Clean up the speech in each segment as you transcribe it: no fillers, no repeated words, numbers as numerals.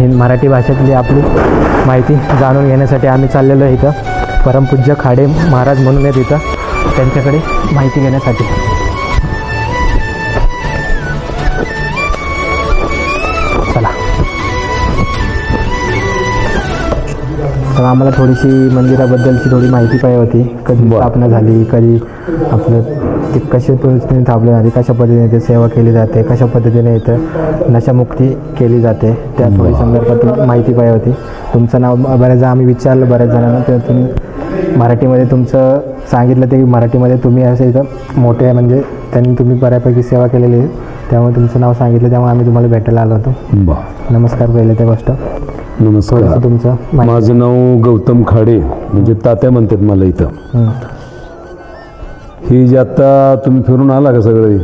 मराठी भाषेतली आपली माहिती जाणून घेण्यासाठी आम्ही चाललेलो आहे इथं परमपूज्य खाडे महाराज म्हणून आहेत इथं, त्यांच्याकडे माहिती घेण्यासाठी. चला, तर आम्हाला थोडीशी मंदिराबद्दलची थोडी माहिती पाहिजे होती. कधी स्थापना झाली, कधी आपलं ते कशा पद्धतीने स्थापना झाली, कशा पद्धतीने ते सेवा केली जाते, कशा पद्धतीने इथं नशामुक्ती केली जाते, त्या थोडी संदर्भात माहिती पाहिजे होती. तुमचं नाव बऱ्याचदा आम्ही विचारलं बऱ्याच जणांना, तर तुम्ही मराठीमध्ये तुमचं सांगितलं ते मराठीमध्ये तुम्ही असं इथं मोठे म्हणजे त्यांनी तुम्ही बऱ्यापैकी सेवा केलेली आहे, त्यामुळे तुमचं नाव सांगितलं, त्यामुळे आम्ही तुम्हाला भेटायला आलो होतो. नमस्कार. पहिले त्या गोष्ट नमस्कार. तुमचं? माझं नाव गौतम खाडे, म्हणजे तात्या म्हणतात मला इथं. ही जे आता तुम्ही फिरून आला का सगळे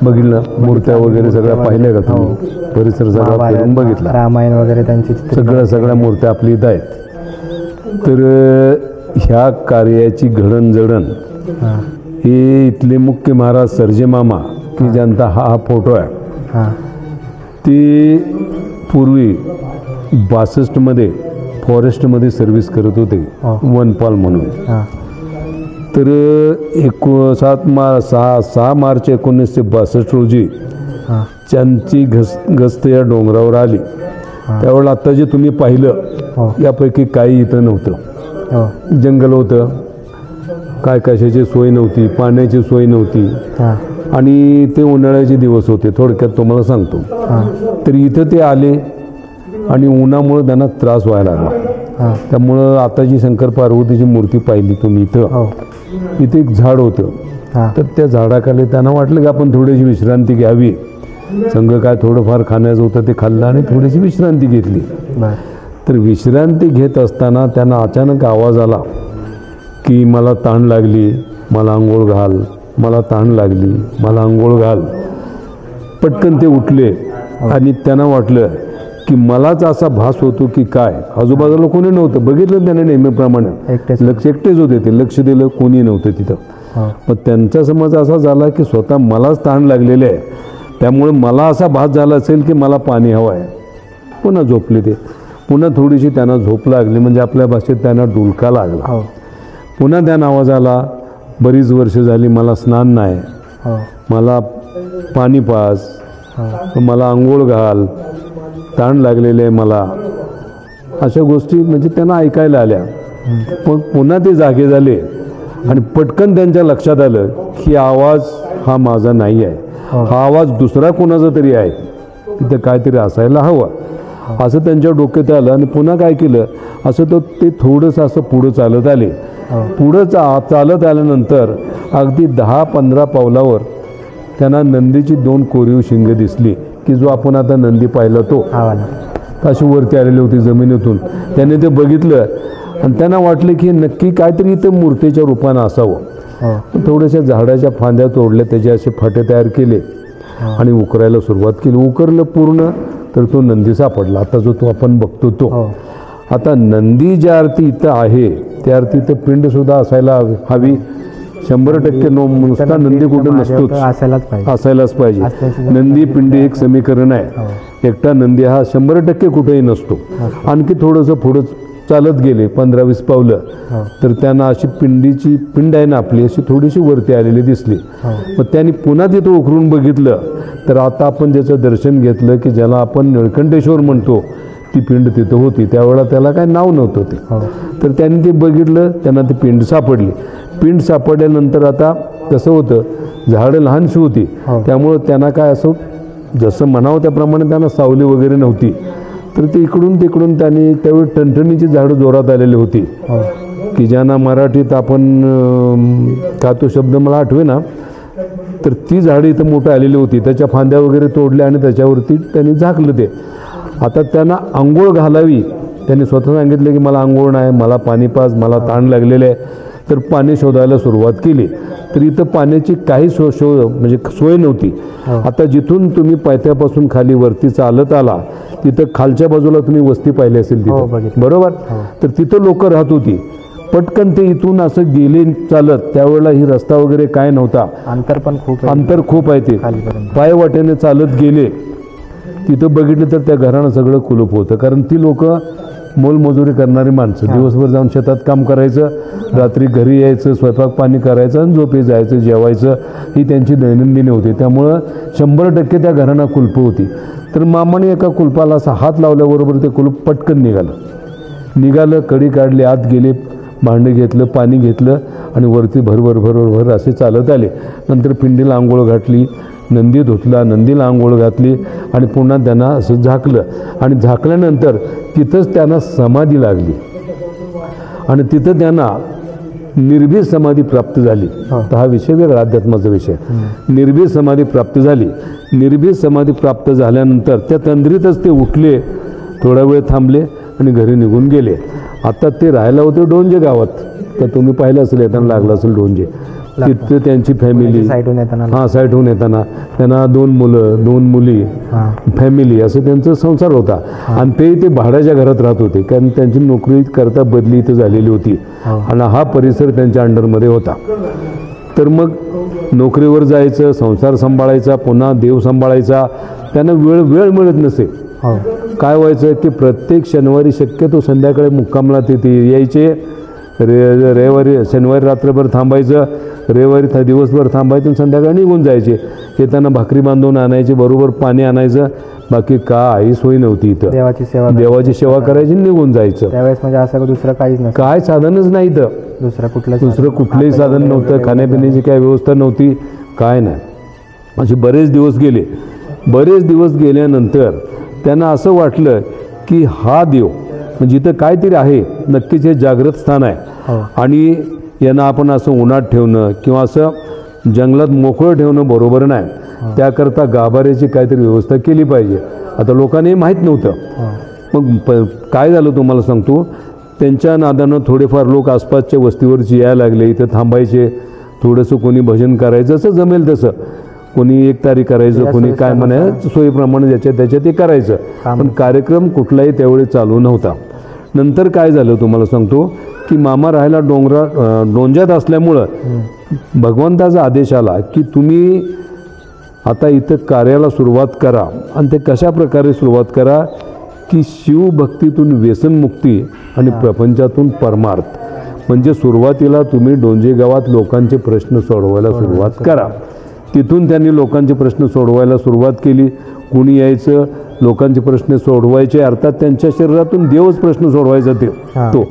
बघितलं, मूर्त्या वगैरे सगळ्या पाहिल्या का तुम्ही? परिसर सगळा फिरून बघितला, रामायण वगैरे त्यांची सगळ्या मूर्त्या आपली इथं आहेत. तर ह्या कार्याची घडणजडण हे इथले मुख्य महाराज सर्जे मामा, की ज्यांचा हा फोटो आहे, ते पूर्वी 62मध्ये फॉरेस्टमध्ये सर्व्हिस करत होते, वनपाल म्हणून. तर 6 मार्च 1962 रोजी त्यांची गस्त या डोंगरावर आली. त्यावेळेला आता जे तुम्ही पाहिलं यापैकी काही इथं नव्हतं. जंगल होतं, काय कशाची सोय नव्हती, पाण्याची सोय नव्हती, आणि ते उन्हाळ्याचे दिवस होते. थोडक्यात तुम्हाला सांगतो. तर इथं ते आले आणि उन्हामुळे त्यांना त्रास व्हायला लागला. त्यामुळं आता जी शंकर पार्वतीची मूर्ती पाहिली तुम्ही इथे एक झाड होतं. तर त्या झाडाखाली त्यांना वाटलं की आपण थोडीशी विश्रांती घ्यावी. संघ काय थोडंफार खाण्याचं होतं ते खाल्लं आणि थोडीशी विश्रांती घेतली. तर विश्रांती घेत असताना त्यांना अचानक आवाज आला की मला तहान लागली, मला आंघोळ घाल, मला तहान लागली, मला आंघोळ घाल. पटकन ते उठले आणि त्यांना वाटलं की मलाच असा भास होतो की काय. आजूबाजूला कोणी नव्हतं, बघितलं त्याने नेहमीप्रमाणे, एकटेच होते ते, लक्ष दिलं कोणी नव्हतं तिथं. मग त्यांचा समज असा झाला की स्वतः मलाच तहान लागलेले आहे, त्यामुळे मला असा भास झाला असेल की मला पाणी हवं आहे. पुन्हा झोपले ते. पुन्हा थोडीशी त्यांना झोप लागली, म्हणजे आपल्या भाषेत त्यांना डुलका लागला. पुन्हा त्यांना आवाज आला, बरीच वर्ष झाली मला स्नान नाही, मला पाणी पाज, मला आंघोळ घाल, ताण लागलेले आहे मला. अशा गोष्टी म्हणजे त्यांना ऐकायला आल्या. मग पुन्हा ते जागे झाले आणि पटकन त्यांच्या लक्षात आलं की आवाज हा माझा नाही आहे, हा आवाज दुसरा कोणाचा तरी आहे, तिथं काहीतरी असायला हवं, असं त्यांच्या डोक्यात आलं. आणि पुन्हा काय केलं, असं तर ते थोडंसं असं पुढं चालत आले. पुढं चालत आल्यानंतर अगदी 10-15 पावलावर त्यांना नंदीची 2 कोरीव शिंगे दिसली, की जो आपण आता नंदी पाहिला तो अशी वरती आलेली होती जमिनीतून. त्याने ते बघितलं आणि त्यांना वाटलं की नक्की काहीतरी इथं मूर्तीच्या रूपानं असावं. थोड्याशा झाडाच्या फांद्या तोडल्या, त्याचे असे फाटे तयार केले आणि उकरायला सुरुवात केली. उकरलं पूर्ण तर तो नंदी सापडला. आता जो तो आपण बघतो तो. आता नंदी ज्या अर्थी इथं आहे त्या अर्थी इथं पिंडसुद्धा असायला हवी. 100% नुसता नंदी कुठं नसतोच, असायलाच पाहिजे. नंदी पिंडी एक समीकरण आहे. एकटा नंदी हा 100% कुठेही नसतो. आणखी थोडंसं पुढं चालत गेले 15-20 पावलं, तर त्यांना अशी पिंडीची पिंड आहे ना आपली, अशी थोडीशी वरती आलेली दिसली. मग त्यांनी पुन्हा तिथं उकरून बघितलं, तर आता आपण ज्याचं दर्शन घेतलं की ज्याला आपण निळकंठेश्वर म्हणतो, ती पिंड तिथं होती. त्यावेळेला त्याला काय नाव नव्हतं ते. तर त्यांनी ते बघितलं, त्यांना ती पिंड सापडली. पिंड सापडल्यानंतर आता कसं होतं, झाडं लहानशी होती, त्यामुळं त्यांना काय असं जसं म्हणावं त्याप्रमाणे त्यांना सावली वगैरे नव्हती. तर ते इकडून तिकडून त्यांनी त्यावेळी टणटणीची झाडं जोरात आलेली होती, की ज्यांना मराठीत आपण का तो शब्द मला आठवे ना, तर ती झाडं इथं मोठं आलेली होती. त्याच्या फांद्या वगैरे तोडल्या आणि त्याच्यावरती त्यांनी झाकलं ते. आता त्यांना आंघोळ घालावी, त्यांनी स्वतः सांगितलं की मला आंघोळ नाही, मला पाणी पाज, मला ताण लागलेलं आहे. तर पाणी शोधायला सुरुवात केली. तर इथं पाण्याची काही म्हणजे सोय नव्हती. आता जिथून तुम्ही पायथ्यापासून खाली वरती चालत आला, तिथं खालच्या बाजूला तुम्ही वस्ती पाहिली असेल तिथं, बरोबर. तर तिथं लोक राहत होती. पटकन ते इथून असं गेले चालत, त्यावेळेला ही रस्ता वगैरे काय नव्हता, अंतर खूप आहे. ते पाय वाटेने चालत गेले तिथं बघितलं तर त्या घरानं सगळं कुलूप होतं, कारण ती लोक मोलमजुरी करणारी माणसं, दिवसभर जाऊन शेतात काम करायचं, रात्री घरी यायचं, स्वयंपाक पाणी करायचं आणि झोपी जायचं, जेवायचं, ही त्यांची दैनंदिनी होती. त्यामुळं 100% त्या घरांना कुलप होती. तर मामाने एका कुलपाला असा हात लावल्याबरोबर ते कुलूप पटकन निघालं, कडी काढली, आत गेले, भांडं घेतलं, पाणी घेतलं आणि वरती भरभर असे चालत आले. नंतर पिंडीला आंघोळ घातली, नंदी धुतला, नंदीला आंघोळ घातली आणि पुन्हा त्यांना असं झाकलं आणि झाकल्यानंतर तिथंच त्यांना समाधी लागली आणि तिथं त्यांना निर्भीड समाधी प्राप्त झाली. तर हा विषय वेगळा, अध्यात्माचा विषय. निर्भीड समाधी प्राप्त झाली. निर्भीड समाधी प्राप्त झाल्यानंतर त्या तंद्रीतच ते उठले, थोडा वेळ थांबले आणि घरी निघून गेले. आता ते राहायला होते डोंजे गावात, तर तुम्ही पाहिलं असेल, येताना लागलं असेल डोंजे. तिथं त्यांची फॅमिली, साईडहून येताना त्यांना 2 मुलं 2 मुली, फॅमिली, असं त्यांचा संसार होता. आणि ते भाड्याच्या घरात राहत होते, कारण त्यांची नोकरी करता बदली इथं झालेली होती आणि हा परिसर त्यांच्या अंडरमध्ये होता. तर मग नोकरीवर जायचं, संसार सांभाळायचा, पुन्हा देव सांभाळायचा, त्यांना वेळ मिळत नसे. काय व्हायचं की प्रत्येक शनिवारी शक्यतो संध्याकाळी मुक्कामला ते यायचे. रविवारी शनिवारी रात्रभर थांबायचं, रविवारी दिवसभर थांबायचं आणि संध्याकाळी निघून जायचे. येताना भाकरी बांधून आणायची, बरोबर पाणी आणायचं, बाकी काही सोय नव्हती इथं. देवाची सेवा करायची, निघून जायचं. त्यावेळेस म्हणजे असं दुसरं काहीच नव्हतं, काय साधनच नाही इथं, दुसरं कुठलंही साधन नव्हतं, खाण्यापिण्याची काय व्यवस्था नव्हती, काय नाही. असे बरेच दिवस गेले. बरेच दिवस गेल्यानंतर त्यांना असं वाटलं की हा देव म्हणजे इथं काहीतरी आहे, नक्कीच हे जागृत स्थान आहे आणि यांना आपण असं उन्हात ठेवणं किंवा असं जंगलात मोकळं ठेवणं बरोबर नाही. त्याकरता गाभाऱ्याची काहीतरी व्यवस्था केली पाहिजे. आता लोकांना माहीत नव्हतं. मग काय झालं तुम्हाला सांगतो, त्यांच्या नादानं थोडेफार लोक आसपासच्या वस्तीवरची यायला लागले, इथं थांबायचे, थोडंसं कोणी भजन करायचं, असं जमेल तसं, कोणी एकतारी करायचं, कोणी काय म्हणायचं, सोयीप्रमाणे ज्याच्या ते करायचं. पण कार्यक्रम कुठलाही त्यावेळी चालू नव्हता. नंतर काय झालं तुम्हाला सांगतो की मामा राहायला डोंज्यात असल्यामुळं भगवंताचा आदेश आला की तुम्ही आता इथं कार्याला सुरुवात करा. आणि ते कशा प्रकारे सुरुवात करा की शिवभक्तीतून व्यसनमुक्ती आणि प्रपंचातून परमार्थ. म्हणजे सुरुवातीला तुम्ही डोंजे गावात लोकांचे प्रश्न सोडवायला सुरुवात करा. तिथून त्यांनी लोकांचे प्रश्न सोडवायला सुरुवात केली. कुणी यायचं, लोकांचे प्रश्न सोडवायचे, अर्थात त्यांच्या शरीरातून देवच प्रश्न सोडवायचा तो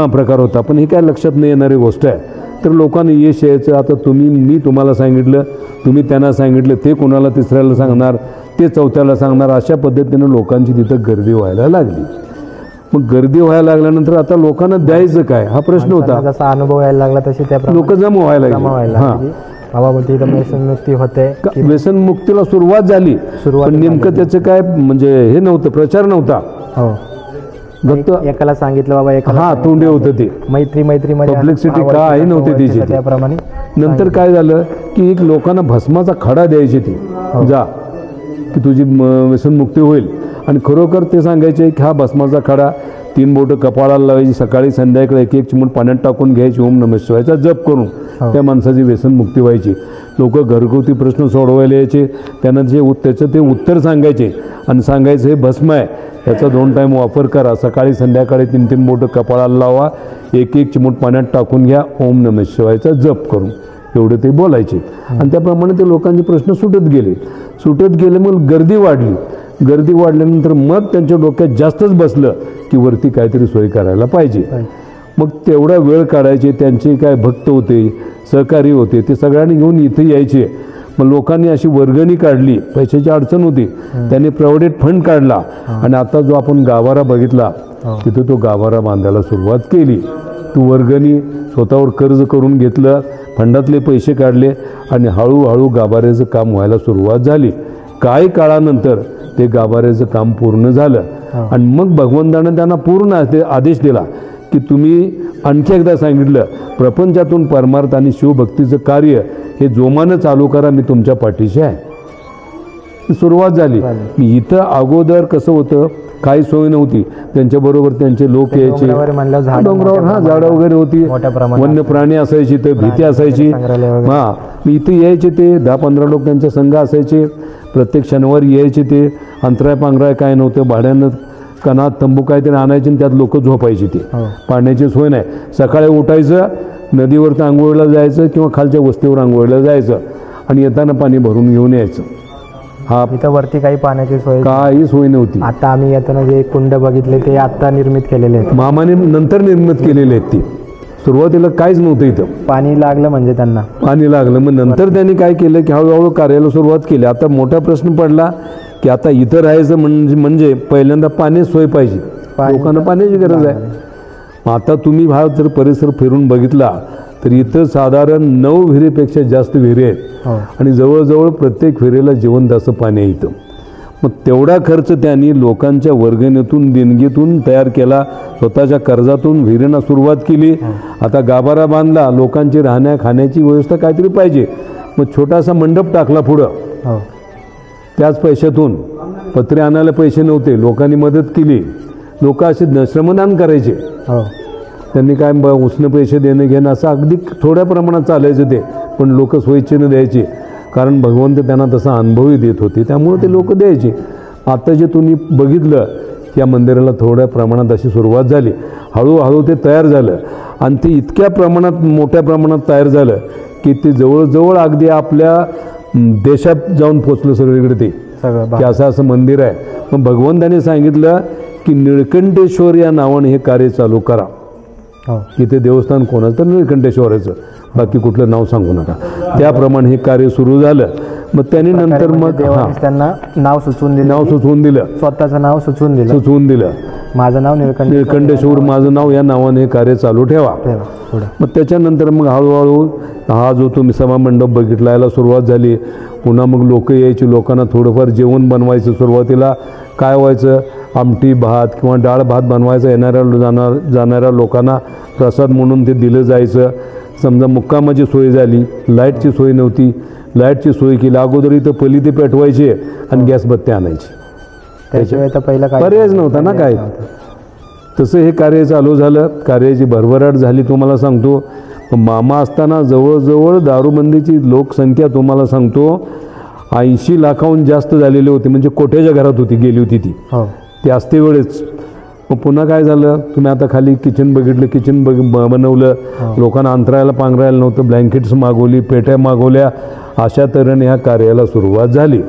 प्रकार होता. पण हे काय लक्षात नाही येणारी गोष्ट आहे. तर लोकांनी यश यायचं. आता मी तुम्हाला सांगितलं, तुम्ही त्यांना सांगितलं, ते कोणाला तिसऱ्याला सांगणार, ते चौथ्याला सांगणार, अशा पद्धतीनं लोकांची तिथं गर्दी व्हायला लागली. मग गर्दी व्हायला लागल्यानंतर आता लोकांना द्यायचं काय हा प्रश्न होता. जसा अनुभव यायला लागला तसे त्या लोक जमा व्हायला लागले. बाबा बोलते व्यसनमुक्ती होते, व्यसनमुक्तीला सुरुवात झाली, पण नेमकं त्याचं काय म्हणजे हे नव्हतं, प्रचार नव्हता. फक्त एकाला सांगितलं बाबा, एकाला तोंडे होतं ते, मैत्री पब्लिसिटी काय नव्हती त्याची. त्याप्रमाणे नंतर काय झालं की एक लोकांना भस्माचा खडा द्यायची ती, जा की तुझी व्यसनमुक्ती होईल. आणि खरोखर ते सांगायचे की हा भस्माचा खडा 3 बोटं कपाळाला लावायची, सकाळी संध्याकाळी 1-1 चिमूट पाण्यात टाकून घ्यायची, ओम नमः शिवायचा जप करून त्या माणसाची व्यसनमुक्ती व्हायची. लोक घरगुती प्रश्न सोडवायला यायचे, त्यांना त्याचं ते उत्तर सांगायचे आणि सांगायचं हे भस्म आहे, त्याचा 2 टाईम वापर करा, सकाळी संध्याकाळी 3-3 बोटं कपाळाला लावा, 1-1 चिमूट पाण्यात टाकून घ्या, ओम नमः शिवायचा जप करून, एवढे ते बोलायचे. आणि त्याप्रमाणे ते लोकांचे प्रश्न सुटत गेले. मग गर्दी वाढल्यानंतर मग त्यांच्या डोक्यात जास्तच बसलं की वरती काहीतरी सोय करायला पाहिजे. मग तेवढा वेळ काढायचे. त्यांचे काय भक्त होते, सहकारी होते, ते सगळ्यांनी घेऊन इथे यायचे. मग लोकांनी अशी वर्गणी काढली, पैशाची अडचण होती, त्यांनी प्रॉव्हिडंट फंड काढला आणि आता जो आपण गाभारा बघितला तिथं तो गाभारा बांधायला सुरुवात केली. तो वर्गणी स्वतःवर कर्ज करून घेतलं, फंडातले पैसे काढले आणि हळूहळू गाभाऱ्याचं काम व्हायला सुरुवात झाली. काही काळानंतर ते गाभाऱ्याचं काम पूर्ण झालं आणि मग भगवंतानं त्यांना पूर्ण आदेश दिला की तुम्ही आणखी एकदा सांगितलं, प्रपंचातून परमार्थ आणि शिवभक्तीचं कार्य हे जोमानं चालू करा, मी तुमच्या पाठीशी आहे. सुरुवात झाली. इथं अगोदर कसं होतं, काही सोय नव्हती, त्यांच्याबरोबर त्यांचे लोक यायचे. डोंगरावर झाडं वगैरे होती, वन्य प्राणी असायची, तर भीती असायची. इथे यायचे ते 10-15 लोक त्यांच्या संघ असायचे, प्रत्येक शनिवारी यायचे ते अंतराय पांघराय काय नव्हतं. भाड्यानं कणात तंबू काहीतरी आणायचे आणि त्यात लोक झोपायची. ते पाण्याची सोय नाही. सकाळी उठायचं, नदीवरती आंघोळीला जायचं किंवा खालच्या वस्तीवर आंघोळीला जायचं आणि येताना पाणी भरून घेऊन यायचं. हा इथं वरती काही पाण्याची सोय काही सोय नव्हती. आता आम्ही येताना जे कुंड बघितले ते आता निर्मित केलेले आहेत. मामाने नंतर निर्मित केलेले आहेत. ती सुरुवातीला काहीच नव्हतं इथं. पाणी लागलं म्हणजे त्यांना पाणी लागलं. मग नंतर त्यांनी काय केलं की हळूहळू कार्याला सुरुवात केली. आता मोठा प्रश्न पडला की आता इथं राहायचं म्हणजे पहिल्यांदा पाणी सोय पाहिजे. लोकांना पाण्याची गरज आहे. आता तुम्ही हा जर परिसर फिरून बघितला तर इथं साधारण 9 विहिरीपेक्षा जास्त विहिरी आहेत आणि जवळजवळ प्रत्येक विहिरीला जिवंत असं पाणी आहे इथं. मग तेवढा खर्च त्यांनी लोकांच्या वर्गणीतून देणगीतून तयार केला. स्वतःच्या कर्जातून विहिरींना सुरुवात केली. आता गाभारा बांधला. लोकांची राहण्या खाण्याची व्यवस्था काहीतरी पाहिजे. मग छोटासा मंडप टाकला पुढं. त्याच पैशातून पत्रे आणायला पैसे नव्हते. लोकांनी मदत केली. लोक असे श्रमदान करायचे. त्यांनी काय उसने पैसे देणं घेणं असं अगदी थोड्या प्रमाणात चालायचं ते. पण लोक स्वेच्छेनं द्यायचे. कारण भगवंत त्यांना तसा अनुभवही देत होते. त्यामुळे ते लोक द्यायचे. आता जे तुम्ही बघितलं या मंदिराला थोड्या प्रमाणात अशी सुरुवात झाली. हळूहळू ते तयार झालं आणि ते इतक्या प्रमाणात मोठ्या प्रमाणात तयार झालं की ते जवळजवळ अगदी आपल्या देशात जाऊन पोचलं सगळीकडे ते की असं मंदिर आहे. मग भगवंताने सांगितलं की निळकंठेश्वर या नावाने हे कार्य चालू करा. इथे देवस्थान कोणाचं तर निळकंठेश्वराचं, बाकी कुठलं नाव सांगू नका. त्याप्रमाणे हे कार्य सुरू झालं. मग त्यांनी नंतर मग त्यांना नाव सुचवून दिलं. स्वतःचं नाव सुचवून दिलं. माझं नाव निळकंठेश्वर, माझं नाव या नावाने हे कार्य चालू ठेवा. मग त्याच्यानंतर मग हळूहळू हा जो तुम्ही सभामंडप बघितला याला सुरुवात झाली. पुन्हा मग लोक यायची. लोकांना थोडंफार जेवण बनवायचं. सुरुवातीला काय व्हायचं, आमटी भात किंवा डाळ भात बनवायचं. जाणाऱ्या लोकांना प्रसाद म्हणून ते दिलं जायचं. समजा मुक्कामाची सोय झाली. लाईटची सोय नव्हती. लाईटची सोय केली. अगोदर इथं पली ते पेटवायचे आणि गॅस बत्ती आणायची. त्याशिवाय तर पहिला पर्यायच नव्हता ना काय. तसं हे कार्य चालू झालं. कार्याची भरभराट झाली. तुम्हाला सांगतो मामा असताना जवळजवळ दारूबंदीची लोकसंख्या तुम्हाला सांगतो 80 लाखाहून जास्त झालेली होती. म्हणजे कोठ्याच्या घरात होती गेली होती ती. ती असते वेळेच. मग पुन्हा काय झालं, तुम्ही आता खाली किचन बघितलं. किचन बनवलं. लोकांना अंतरायला पांघरायला नव्हतं. ब्लँकेट्स मागवली, पेट्या मागवल्या. अशा तऱ्हेने ह्या कार्याला सुरुवात झाली.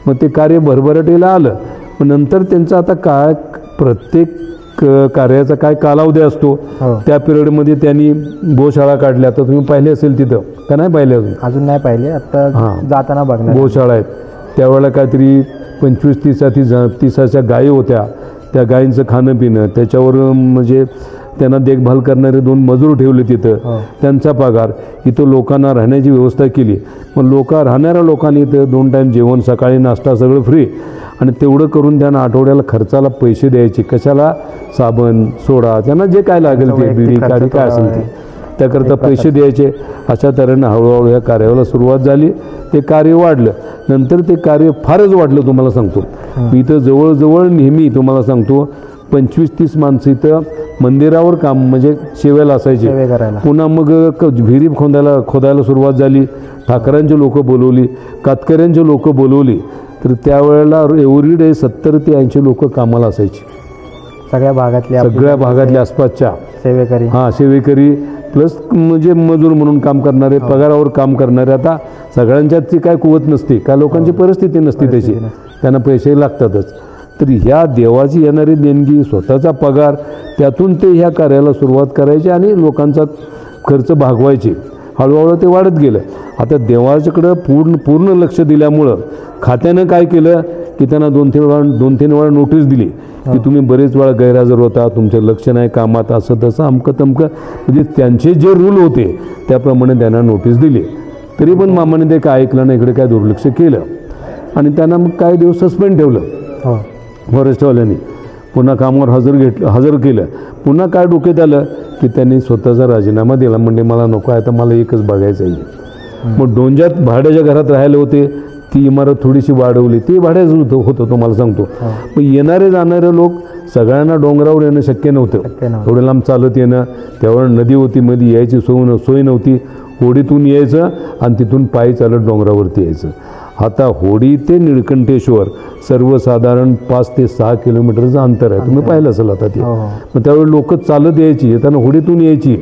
मग ते कार्य भरभराटीला आलं. मग नंतर त्यांचं आता काय प्रत्येक कार्याचा काय कालावधी असतो. त्या पिरियडमध्ये त्यांनी गोशाळा काढल्या. तर तुम्ही पाहिले असेल तिथं का नाही पाहिले? अजून नाही पाहिले. आता जाताना बघणार. गोशाळा आहेत. त्यावेळेला काहीतरी 25-30 गायी होत्या. त्या गायींचं खाणं पिणं, त्याच्यावर म्हणजे त्यांना देखभाल करणारे 2 मजूर ठेवले तिथं. त्यांचा पगार. इथं लोकांना राहण्याची व्यवस्था केली. मग राहणाऱ्या लोकांनी इथं 2 टाईम जेवण, सकाळी नाश्ता सगळं फ्री. आणि तेवढं करून त्यांना आठवड्याला खर्चाला पैसे द्यायचे. कशाला? साबण, सोडा, त्यांना जे काय लागेल ते, बिडी काडी काय असेल ते, त्याकरता पैसे द्यायचे. अशा तऱ्हेनं हळूहळू ह्या कार्याला सुरुवात झाली. ते कार्य वाढलं. नंतर ते कार्य फारच वाढलं. तुम्हाला सांगतो इथं जवळजवळ नेहमी तुम्हाला सांगतो 25-30 माणसं इथं मंदिरावर काम म्हणजे सेवेला असायचे. पुन्हा मग विहिरी खोदायला सुरुवात झाली. ठाकरांची लोकं बोलवली, कातकऱ्यांची लोकं बोलवली. तर त्यावेळेला एव्हरी डे 70 ते 80 लोक कामाला असायची. सगळ्या भागातल्या आसपासच्या सेवेकरी. सेवेकरी प्लस म्हणजे मजूर म्हणून काम करणारे, पगारावर काम करणारे. आता सगळ्यांच्यात ती काय कुवत नसते. काय लोकांची परिस्थिती नसते त्याची. त्यांना पैसे लागतातच. तर ह्या देवाची येणारी देणगी, स्वतःचा पगार, त्यातून ते ह्या कार्याला सुरुवात करायची आणि लोकांचा खर्च भागवायचे. हळूहळू ते वाढत गेलं. आता देवाच्याकडं पूर्ण लक्ष दिल्यामुळं खात्यानं काय केलं की त्यांना 2-3 वेळा नोटीस दिली की तुम्ही बरेच वेळा गैरहजर होता, तुमचं लक्ष नाही कामात, असं तसं अमकं तमकं. म्हणजे त्यांचे जे रूल होते त्याप्रमाणे त्यांना नोटीस दिली. तरी पण मामाने ते काय ऐकलं नाही. इकडे काय दुर्लक्ष केलं आणि त्यांना मग काही दिवस सस्पेंड ठेवलं फॉरेस्टवाल्यांनी. पुन्हा कामावर हजर केलं. पुन्हा काय डोक्यात आलं की त्यांनी स्वतःचा राजीनामा दिला. म्हणजे मला नको आहे, तर मला एकच बघायचं आहे. मग डोंजात भाड्याच्या घरात राहायला होते. ती इमारत थोडीशी वाढवली. ती भाड्याच होतं तुम्हाला सांगतो. मग येणारे जाणारे लोक सगळ्यांना डोंगरावर येणं शक्य नव्हतं. थोडं लांब चालत येणं. त्यावर नदी होती, मध्ये यायची सोय नव्हती. होडीतून यायचं आणि तिथून पायी चालत डोंगरावरती यायचं. आता होडी ते निळकंठेश्वर सर्वसाधारण 5 ते 6 किलोमीटरचं अंतर आहे. तुम्ही पाहिलं असेल आता ते. मग त्यावेळी लोक चालत यायची, येताना होडीतून यायची.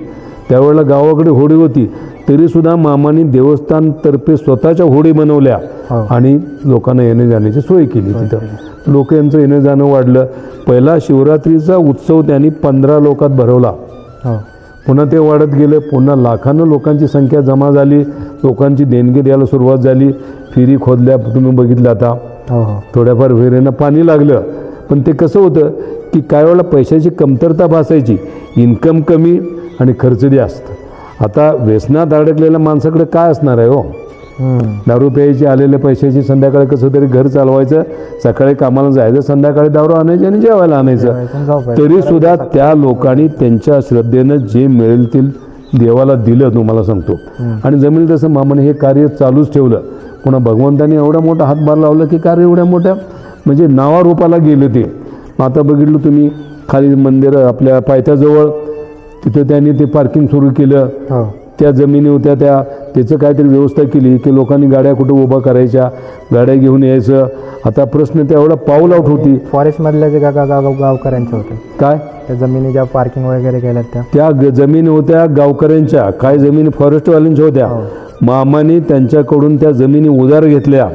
त्यावेळेला गावाकडे होडी होती, तरीसुद्धा मामांनी देवस्थानतर्फे स्वतःच्या होडी बनवल्या आणि लोकांना येणे जाण्याची सोय केली. तिथं लोक यांचं येणं जाणं वाढलं. पहिला शिवरात्रीचा उत्सव त्यांनी 15 लोकात भरवला. पुन्हा ते वाढत गेलं. पुन्हा लाखानं लोकांची संख्या जमा झाली. लोकांची देणगी द्यायला सुरुवात झाली. फिरी खोदल्या, तुम्ही बघितलं आता. थोड्याफार विहिरीनं पाणी लागलं. पण ते कसं होतं की काही वेळेला पैशाची कमतरता भासायची, इन्कम कमी आणि खर्च जास्त. आता व्यसनात अडकलेल्या माणसाकडे काय असणार आहे हो? दारू प्यायची, आलेल्या पैशाची संध्याकाळी कसं तरी घर चालवायचं, सकाळी कामाला जायचं, संध्याकाळी दारू आणायची आणि जेवायला आणायचं. तरी सुद्धा त्या लोकांनी त्यांच्या श्रद्धेनं जे मिळेल ते देवाला दिलं, तुम्हाला सांगतो. आणि जमेल तसं मामाने हे कार्य चालूच ठेवलं. पुन्हा भगवंतांनी एवढा मोठा हातभार लावला की कार्य एवढ्या मोठ्या म्हणजे नावारूपाला गेलं ते. आता बघितलं तुम्ही खाली मंदिर आपल्या पायथ्याजवळ, तिथं त्यांनी ते पार्किंग सुरू केलं. त्या जमिनी होत्या त्याचं काहीतरी व्यवस्था केली की लोकांनी गाड्या कुठं उभा करायच्या, गाड्या घेऊन यायचं. आता प्रश्न तेवढा पाऊल आउट होती. फॉरेस्टमधल्या जे गावकऱ्यांचं होतं काय, त्या जमिनी ज्या पार्किंग वगैरे केल्यात त्या जमिनी होत्या गावकऱ्यांच्या, काय जमिनी फॉरेस्टवाल्यांच्या होत्या. मामाने त्यांच्याकडून त्या जमिनी उधार घेतल्या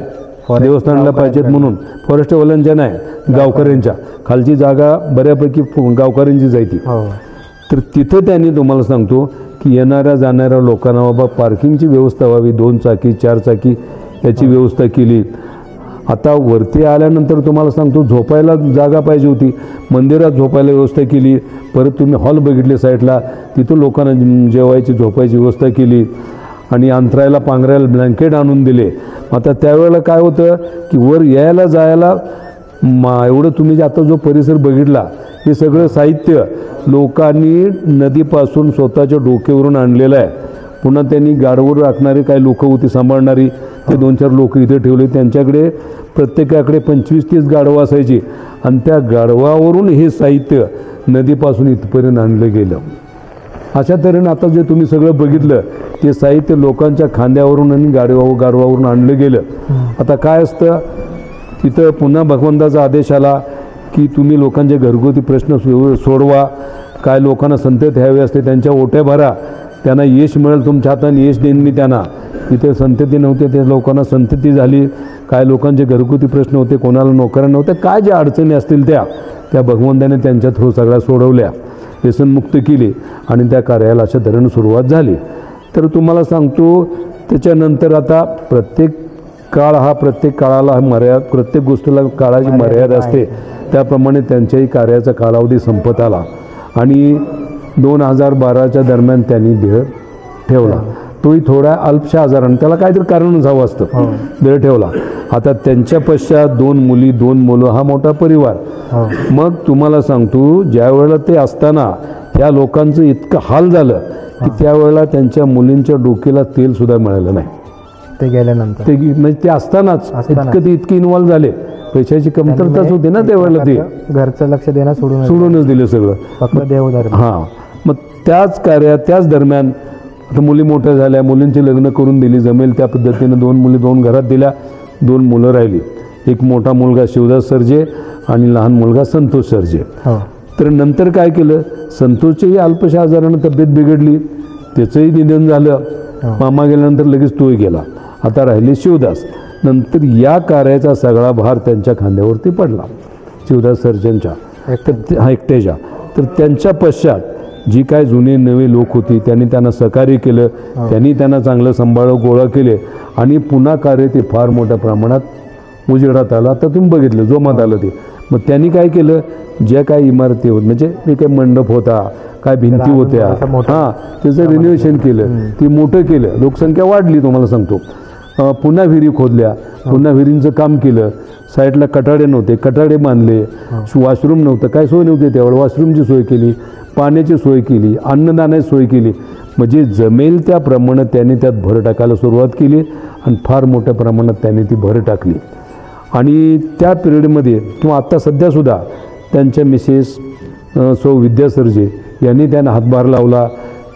देवस्थानाला पाहिजेत म्हणून. फॉरेस्टवाल्यांच्या नाही, गावकऱ्यांच्या. खालची जागा बऱ्यापैकी गावकऱ्यांची जायची. तर तिथं त्यांनी, तुम्हाला सांगतो की येणाऱ्या जाणाऱ्या लोकांना बाबा पार्किंगची व्यवस्था व्हावी, 2 चाकी 4 चाकी याची व्यवस्था केली. आता वरती आल्यानंतर तुम्हाला सांगतो झोपायला जागा पाहिजे होती, मंदिरात झोपायला व्यवस्था केली. परत तुम्ही हॉल बघितले साईडला, तिथं लोकांना जेवायची झोपायची व्यवस्था केली. आणि अंतरायला पांघरायला ब्लँकेट आणून दिले. आता त्यावेळेला काय होतं की वर यायला जायला एवढं तुम्ही आता जो परिसर बघितला, हे सगळं साहित्य लोकांनी नदीपासून स्वतःच्या डोक्यावरून आणलेलं आहे. पुन्हा त्यांनी गाडवर राखणारी काही लोक होती सांभाळणारी, ते 2-4 लोक इथे ठेवले. त्यांच्याकडे प्रत्येकाकडे 25-30 गाढवं असायची आणि त्या गाढवावरून हे साहित्य नदीपासून इथपर्यंत आणलं गेलं. अशा तऱ्हेनं आता जे तुम्ही सगळं बघितलं ते साहित्य लोकांच्या खांद्यावरून आणि गाढवावरून आणलं गेलं. आता काय असतं तिथं, पुन्हा भगवंताचा आदेश आला की तुम्ही लोकांचे घरगुती प्रश्न सोडवा. काय लोकांना संतती हवे असते त्यांच्या ओट्या भरा, त्यांना यश मिळेल, तुमच्या हाताने यश देईन मी त्यांना. तिथे संतती नव्हते, ते लोकांना संतती झाली. काय लोकांचे घरगुती प्रश्न होते, कोणाला नोकऱ्या नव्हत्या, काय ज्या अडचणी असतील त्या भगवंताने त्यांच्या थ्रू सगळ्या सोडवल्या, व्यसनमुक्त केली आणि त्या कार्याला अशा तऱ्हेनं सुरुवात झाली. तर तुम्हाला सांगतो त्याच्यानंतर आता प्रत्येक काळाला मर्यादा, प्रत्येक गोष्टीला काळाची मर्यादा असते. त्याप्रमाणे त्यांच्याही कार्याचा कालावधी संपत आला आणि 2012च्या दरम्यान त्यांनी देह ठेवला. तोही थोड्या अल्पशा आजाराने, त्याला काहीतरी कारणच हवं असतं, देह ठेवला. आता त्यांच्या पश्चात 2 मुली 2 मुलं, हा मोठा परिवार. मग तुम्हाला सांगतो ज्या वेळेला ते असताना त्या लोकांचं इतकं हाल झालं की त्यावेळेला त्यांच्या मुलींच्या डोक्याला तेल सुद्धा मिळालं नाही. ते गेल्यानंतर म्हणजे ते असतानाच इतके इन्व्हॉल्व झाले. पैशाची कमतरताच होती ना त्यावेळेला, ते घरचं लक्ष देणं सोडूनच दिलं सगळं, फक्त देवधर्म. मग त्याच कार्यात त्याच दरम्यान आता मुली मोठ्या झाल्या, मुलींची लग्न करून दिली. जमेल त्या पद्धतीनं 2 मुली 2 घरात दिल्या, 2 मुलं राहिली. एक मोठा मुलगा शिवदास सरजे आणि लहान मुलगा संतोष सरजे. तर नंतर काय केलं, संतोषच्याही अल्पशा आजारानं तब्येत बिघडली, त्याचंही निधन झालं. मामा गेल्यानंतर लगेच तोही गेला. आता राहिले शिवदास. नंतर या कार्याचा सगळा भार त्यांच्या खांद्यावरती पडला, शिवदास सर्जनच्या एकट्याच्या. तर त्यांच्या पश्चात जी काय जुने नवे लोक होती त्यांनी त्यांना सहकार्य केलं, त्यांनी त्यांना चांगलं सांभाळलं, गोळा केले आणि पुन्हा कार्य ते फार मोठ्या प्रमाणात उजेडात आलं. आता तुम्ही बघितलं जोमात आलं ते. मग त्यांनी काय केलं, ज्या काही इमारती होत म्हणजे ते काही मंडप होता, काय भिंती होत्या, त्याचं रिनोव्हेशन केलं, ती मोठं केलं. लोकसंख्या वाढली तुम्हाला सांगतो. पुन्हा विहिरी खोदल्या, पुन्हा विहिरींचं काम केलं. साईडला कटाडे नव्हते, कटाडे बांधले. वॉशरूम नव्हतं, काय सोय नव्हती त्यावेळेला, वॉशरूमची सोय केली, पाण्याची सोय केली, अन्नदानाची सोय केली. म्हणजे जमेल त्याप्रमाणे त्यांनी त्यात भर टाकायला सुरुवात केली आणि फार मोठ्या प्रमाणात त्यांनी ती भर टाकली. आणि त्या पिरियडमध्ये किंवा आत्ता सध्यासुद्धा त्यांच्या मिसेस सौ विद्या सरजे यांनी त्यांना हातभार लावला.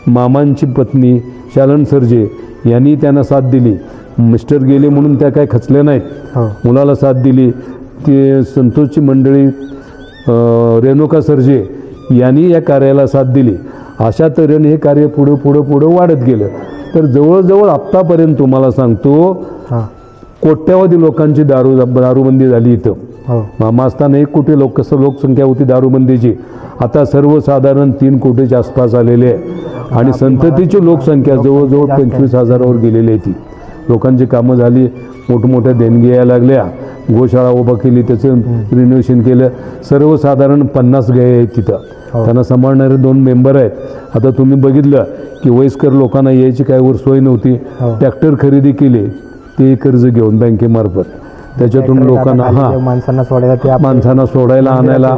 मामांची पत्नी शालन सरजे यांनी त्यांना साथ दिली. मिस्टर गेले म्हणून त्या काय खचल्या नाहीत, मुलाला साथ दिली. ते संतोषची मंडळी रेणुका सरजे यांनी या कार्याला साथ दिली. अशा तऱ्हेने हे कार्य पुढं पुढं पुढं वाढत गेलं. तर जवळजवळ आत्तापर्यंत तुम्हाला सांगतो कोट्यावधी लोकांची दारूबंदी झाली इथं. मामा असताना 1 कोटी लोकसंख्या होती दारूबंदीची, आता सर्वसाधारण 3 कोटीच्या आसपास आलेले आहे. आणि संततीची लोकसंख्या जवळजवळ 25,000वर गेलेली आहे. ती लोकांची कामं झाली, मोठमोठ्या देणगी यायला लागल्या, गोशाळा उभा केली, त्याचं रिनोव्हेशन केलं. सर्वसाधारण 50 गाय आहेत तिथं, त्यांना सांभाळणारे 2 मेंबर आहेत. आता तुम्ही बघितलं की वयस्कर लोकांना यायची काय वर सोय नव्हती, ट्रॅक्टर खरेदी केली ते कर्ज घेऊन बँकेमार्फत. त्याच्यातून लोकांना माणसांना सोडायला आणायला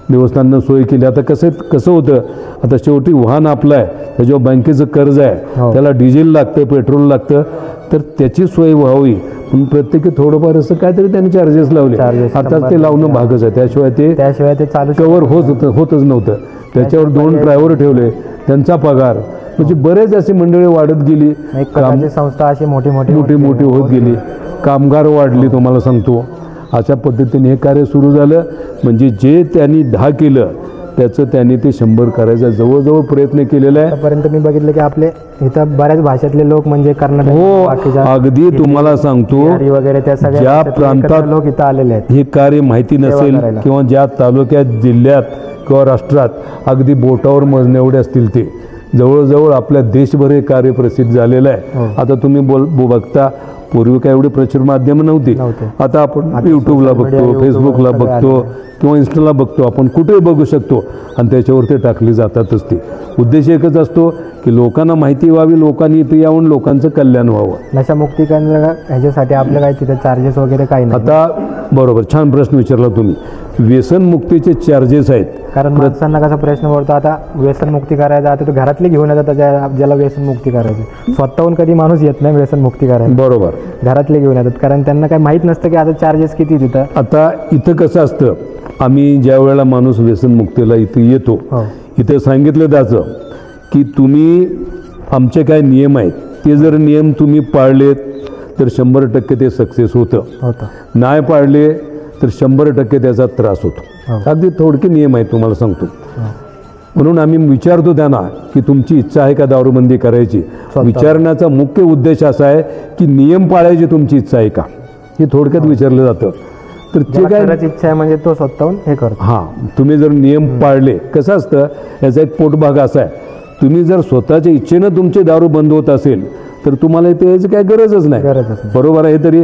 देवस्थानानं सोय केली. आता कसं होतं, आता शेवटी वाहन आपलं आहे, त्याच्यावर बँकेचं कर्ज आहे, त्याला डिझेल लागतं, पेट्रोल लागतं, तर त्याची सोय व्हावी म्हणून प्रत्येकी थोडंफार असं काहीतरी त्यांनी चार्जेस लावले. आता ते लावणं भागच आहे, त्याशिवाय ते चालू कवर होतच नव्हतं. त्याच्यावर 2 ड्रायव्हर ठेवले, त्यांचा पगार, म्हणजे बरेच अशी मंडळी वाढत गेली, संस्था अशी मोठी होत गेली, कामगार वाढली. तुम्हाला सांगतो अशा पद्धतीने हे कार्य सुरू झालं. म्हणजे जे त्यांनी 10 केलं त्याचं त्यांनी ते 100 करायचा जवळजवळ प्रयत्न केलेला आहे. आतापर्यंत मी बघितलं की आपले इथं बऱ्याच भाषेतले लोक म्हणजे कर्नाटक, हो अगदी तुम्हाला सांगतो वगैरे त्या सगळ्या ज्या प्रांतात लोक इथं आलेले आहेत, हे कार्य माहिती नसेल किंवा ज्या तालुक्यात, जिल्ह्यात किंवा राष्ट्रात अगदी बोटावर मोजणे एवढे असतील, ते जवळजवळ आपल्या देशभर हे कार्य प्रसिद्ध झालेलं आहे. आता तुम्ही बघता, पूर्वी काय एवढी प्रचुर माध्यमं नव्हती. आता आपण यूट्यूबला बघतो, फेसबुकला बघतो किंवा इन्स्टाला बघतो, आपण कुठेही बघू शकतो आणि त्याच्यावर ते टाकली जातातच. ते उद्देश एकच असतो की लोकांना माहिती व्हावी, लोकांनी इथे यावून लोकांचं कल्याण व्हावं. नशामुक्ती केंद्र ह्याच्यासाठी आपलं काय तिथे चार्जेस वगैरे काही नाही? आता बरोबर, छान प्रश्न विचारला तुम्ही. व्यसनमुक्तीचे चार्जेस आहेत. कारण माणसांना कसा प्रश्न पडतो, आता व्यसनमुक्ती करायचा, आता तो घरातले घेऊन येतात ज्याला व्यसनमुक्ती करायची, स्वतःहून कधी माणूस येत नाही व्यसनमुक्ती करायला. बरोबर, घरातले घेऊन येतात, कारण त्यांना काही माहीत नसतं की आता चार्जेस किती तिथं. आता इथं कसं असतं, आम्ही ज्या वेळेला माणूस व्यसनमुक्तीला इथं येतो, इथं सांगितलं जायचं की तुम्ही आमचे काय नियम आहेत, ते जर नियम तुम्ही पाळलेत तर 100% ते सक्सेस होतं. नाही पाळले तर 100% त्याचा त्रास होतो. अगदी थोडके नियम आहेत तुम्हाला सांगतो. म्हणून आम्ही विचारतो त्यांना की तुमची इच्छा आहे का दारूबंदी करायची. विचारण्याचा मुख्य उद्देश असा आहे की नियम पाळायची तुमची इच्छा आहे का, हे थोडक्यात विचारलं जातं. तर ते काय इच्छा आहे म्हणजे तो स्वतःहून हे करतो. हां, तुम्ही जर नियम पाळले, कसं असतं याचा एक पोटभाग असा आहे, तुम्ही जर स्वतःच्या इच्छेनं तुमचे दारू बंद होत असेल तर तुम्हाला इथे याची काही गरजच नाही. बरोबर आहे. तरी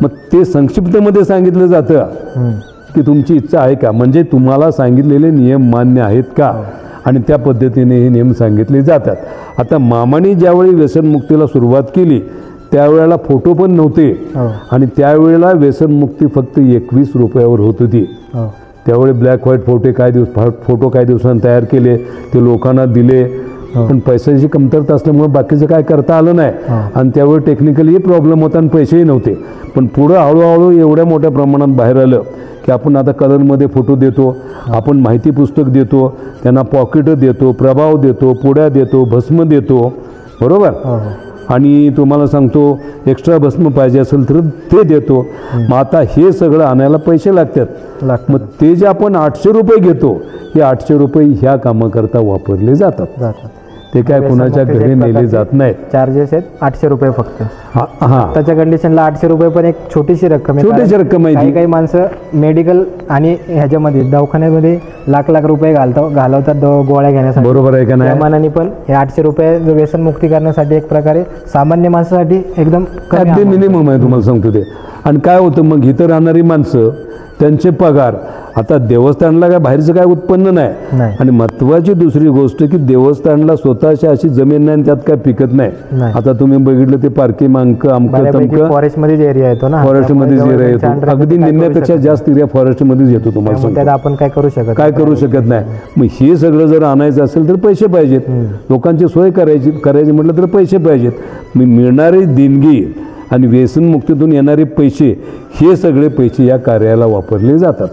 मग ते संक्षिप्तमध्ये सांगितलं जातं की तुमची इच्छा आहे का, म्हणजे तुम्हाला सांगितलेले नियम मान्य आहेत का, आणि त्या पद्धतीने हे नियम सांगितले जातात. आता मामाने ज्यावेळी व्यसनमुक्तीला सुरुवात केली त्यावेळेला फोटो पण नव्हते, आणि त्यावेळेला व्यसनमुक्ती फक्त 21 रुपयावर होत होती. त्यावेळी ब्लॅक व्हाईट फोटो काही दिवसांनी तयार केले, ते लोकांना दिले, पण पैशाची कमतरता असल्यामुळे बाकीचं काय करता आलं नाही. आणि त्यावेळी टेक्निकली प्रॉब्लेम होता आणि पैसेही नव्हते. पण पुढं हळूहळू एवढ्या मोठ्या प्रमाणात बाहेर आलं की आपण आता कलरमध्ये फोटो देतो, आपण माहिती पुस्तक देतो, त्यांना पॉकेटं देतो, प्रभाव देतो, पुड्या देतो, भस्म देतो. बरोबर. आणि तुम्हाला सांगतो एक्स्ट्रा भस्म पाहिजे असेल तर ते देतो. मग आता हे सगळं आणायला पैसे लागतात. मग ते जे आपण 800 रुपये घेतो, हे 800 रुपये ह्या कामाकरता वापरले जातात. ते काय कुणाच्या घरी नेले जात नाहीत. चार्जेस आहेत 800 रुपये फक्त. त्याच्या कंडिशनला 800 रुपये पण एक छोटीशी रक्कम आहे. काही माणसं मेडिकल आणि ह्याच्यामध्ये दवाखान्यामध्ये लाख रुपये घालवतात गोळ्या घेण्यासाठी. बरोबर आहे का नाही. त्या मानाने पण हे 800 रुपये व्यसनमुक्ती करण्यासाठी एक प्रकारे सामान्य माणसासाठी एकदम अगदी मिनिमम आहे. तुम्हाला सांगतो ते. आणि काय होतं मग, इथं राहणारी माणसं, त्यांचे पगार, आता देवस्थानला काय बाहेरचं काय उत्पन्न नाही. आणि महत्वाची दुसरी गोष्ट की देवस्थानला स्वतःची अशी जमीन नाही, त्यात काय पिकत नाही. आता तुम्ही बघितलं ते पार्किंग फॉरेस्टमध्येच एरिया येतो ना, फॉरेस्टमध्येच एरिया येतो. अगदी निम्म्यापेक्षा जास्त एरिया फॉरेस्टमध्ये येतो. तुम्हाला आपण काय करू शकत नाही. मग हे सगळं जर आणायचं असेल तर पैसे पाहिजेत. लोकांची सोय करायची म्हटलं तर पैसे पाहिजेत. मग मिळणारी देणगी आणि व्यसनमुक्तीतून येणारे पैसे, हे सगळे पैसे या कार्याला वापरले जातात.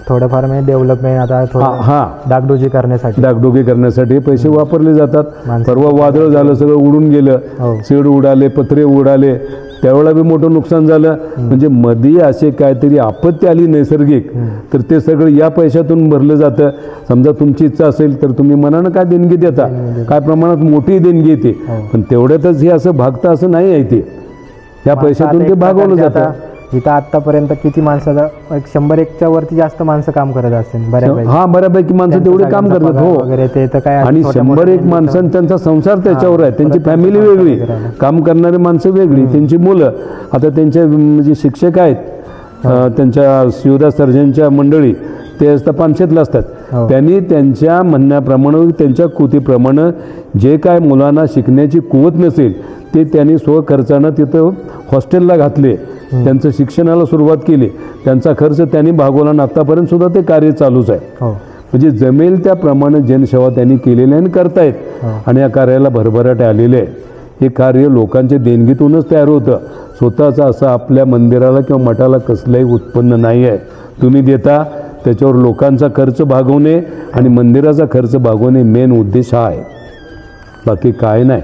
थोडंफार म्हणजे डेव्हलपमेंट आता थोडं हां डागडुजी करण्यासाठी डागडुगी करण्यासाठी पैसे वापरले जातात. परवा वादळ झालं, सगळं उडून गेलं, शेड उडाले, पत्रे उडाले, त्यावेळेला बी मोठं नुकसान झालं. म्हणजे मध्ये असे काहीतरी आपत्ती आली नैसर्गिक, तर ते सगळं या पैशातून भरलं जातं. समजा तुमची इच्छा असेल तर तुम्ही मनानं काय देणगी देता, काय प्रमाणात मोठी देणगी येते, पण तेवढ्यातच हे असं भागतं असं नाही आहे. ते या पैशातून ते भागवलं जातं. इथं आतापर्यंत किती माणसाचा 100-1च्या वरती जास्त माणसं काम करत असतील बऱ्यापैकी. हा बऱ्यापैकी माणसं तेवढे काम करतात. हो वगैरे ते तर काय आणि 100-1 माणसं त्यांचा संसार त्याच्यावर आहे. त्यांची फॅमिली वेगळी, काम करणारी माणसं वेगळी, त्यांची मुलं. आता त्यांचे म्हणजे शिक्षक आहेत, त्यांच्या शिवदास सर्जनच्या मंडळी ते असतात पानशेतला असतात. त्यांनी त्यांच्या म्हणण्याप्रमाणे त्यांच्या कृतीप्रमाणे जे काय मुलांना शिकण्याची कुवत नसेल ते त्यांनी स्वखर्चानं तिथं हॉस्टेलला घातले, त्यांचं शिक्षणाला सुरुवात केली, त्यांचा खर्च त्यांनी भागवला आणि आत्तापर्यंत सुद्धा ते कार्य चालूच आहे. म्हणजे जमेल त्याप्रमाणे जनसेवा त्यांनी केलेली आहे आणि करतायत. आणि या कार्याला भरभराट आलेले आहे. हे कार्य लोकांच्या देणगीतूनच तयार होतं. स्वतःचं असं आपल्या मंदिराला किंवा मठाला कसलंही उत्पन्न नाही आहे. तुम्ही देता त्याच्यावर लोकांचा खर्च भागवणे आणि मंदिराचा खर्च भागवणे मेन उद्देश हा आहे, बाकी काय नाही.